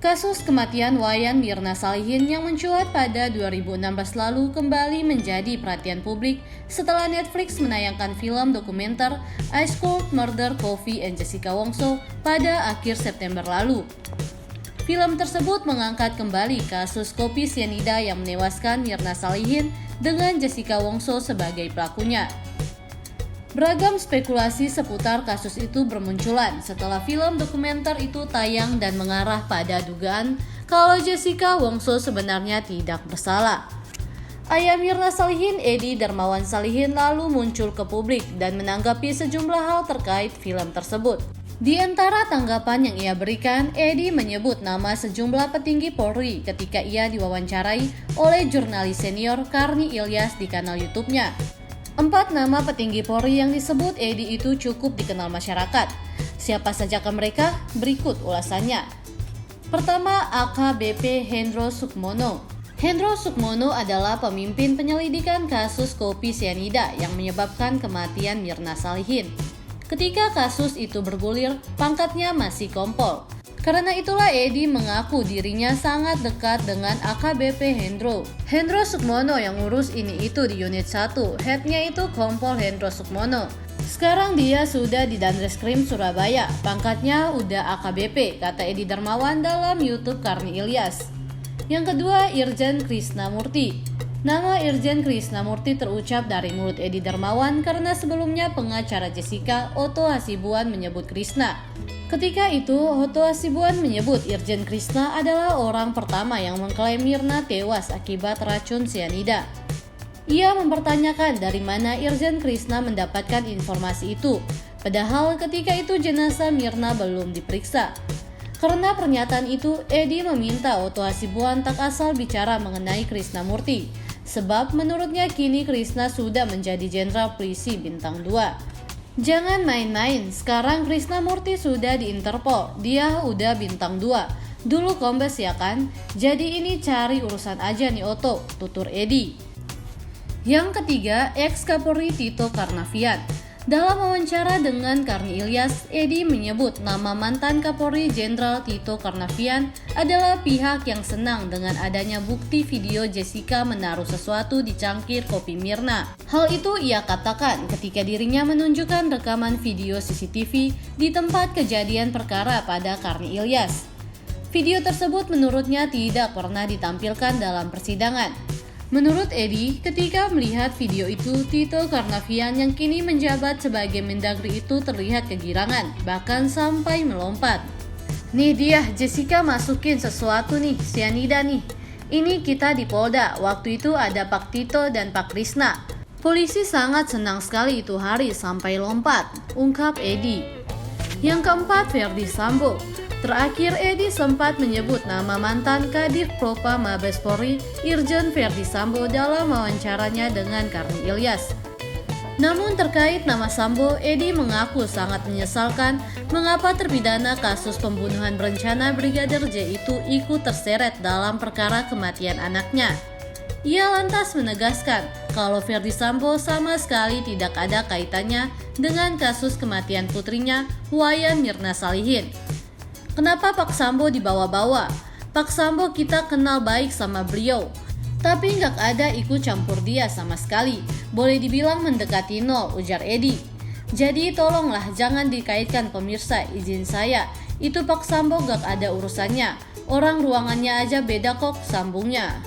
Kasus kematian Wayan Mirna Salihin yang mencuat pada 2016 lalu kembali menjadi perhatian publik setelah Netflix menayangkan film dokumenter Ice Cold Murder Coffee and Jessica Wongso pada akhir September lalu. Film tersebut mengangkat kembali kasus kopi sianida yang menewaskan Mirna Salihin dengan Jessica Wongso sebagai pelakunya. Beragam spekulasi seputar kasus itu bermunculan setelah film dokumenter itu tayang dan mengarah pada dugaan kalau Jessica Wongso sebenarnya tidak bersalah. Ayah Mirna Salihin, Edi Darmawan Salihin, lalu muncul ke publik dan menanggapi sejumlah hal terkait film tersebut. Di antara tanggapan yang ia berikan, Edi menyebut nama sejumlah petinggi Polri ketika ia diwawancarai oleh jurnalis senior Karni Ilyas di kanal YouTube-nya. 4 nama petinggi Polri yang disebut Edi itu cukup dikenal masyarakat. Siapa sajakah mereka? Berikut ulasannya. Pertama, AKBP Hendro Sukmono. Hendro Sukmono adalah pemimpin penyelidikan kasus kopi sianida yang menyebabkan kematian Mirna Salihin. Ketika kasus itu bergulir, pangkatnya masih kompol. Karena itulah Edi mengaku dirinya sangat dekat dengan AKBP Hendro. Hendro Sukmono yang ngurus ini itu di unit 1, headnya itu Kompol Hendro Sukmono. Sekarang dia sudah di Danreskrim Surabaya, pangkatnya udah AKBP, kata Edi Darmawan dalam YouTube Karni Ilyas. Yang kedua, Irjen Krisnamurti. Nama Irjen Krisnamurti terucap dari mulut Edi Darmawan karena sebelumnya pengacara Jessica, Otto Hasibuan, menyebut Krisna. Ketika itu, Otto Hasibuan menyebut Irjen Krisna adalah orang pertama yang mengklaim Mirna tewas akibat racun sianida. Ia mempertanyakan dari mana Irjen Krisna mendapatkan informasi itu, padahal ketika itu jenazah Mirna belum diperiksa. Karena pernyataan itu, Edi meminta Otto Hasibuan tak asal bicara mengenai Krisnamurti, sebab menurutnya kini Krisna sudah menjadi Jenderal Polisi Bintang 2. Jangan main-main, sekarang Krisnamurti sudah di Interpol, dia udah bintang 2. Dulu kombes ya kan? Jadi ini cari urusan aja nih Otto, tutur Edi. Yang ketiga, ex-Kapolri Tito Karnavian. Dalam wawancara dengan Karni Ilyas, Edi menyebut nama mantan Kapolri Jenderal Tito Karnavian adalah pihak yang senang dengan adanya bukti video Jessica menaruh sesuatu di cangkir kopi Mirna. Hal itu ia katakan ketika dirinya menunjukkan rekaman video CCTV di tempat kejadian perkara pada Karni Ilyas. Video tersebut menurutnya tidak pernah ditampilkan dalam persidangan. Menurut Edi, ketika melihat video itu, Tito Karnavian yang kini menjabat sebagai Mendagri itu terlihat kegirangan, bahkan sampai melompat. Nih dia, Jessica masukin sesuatu nih, sianida nih. Ini kita di Polda, waktu itu ada Pak Tito dan Pak Krisna. Polisi sangat senang sekali itu hari sampai lompat, ungkap Edi. Yang keempat, Ferdi Sambo. Terakhir, Edi sempat menyebut nama mantan Kadif Propam Mabes Polri, Irjen Ferdi Sambo dalam wawancaranya dengan Karni Ilyas. Namun terkait nama Sambo, Edi mengaku sangat menyesalkan mengapa terpidana kasus pembunuhan berencana Brigadir J itu ikut terseret dalam perkara kematian anaknya. Ia lantas menegaskan kalau Ferdi Sambo sama sekali tidak ada kaitannya dengan kasus kematian putrinya, Wayan Mirna Salihin. Kenapa Pak Sambo dibawa-bawa? Pak Sambo kita kenal baik sama beliau, tapi nggak ada ikut campur dia sama sekali. Boleh dibilang mendekati nol, ujar Edi. Jadi tolonglah jangan dikaitkan pemirsa, izin saya. Itu Pak Sambo nggak ada urusannya. Orang ruangannya aja beda kok, sambungnya.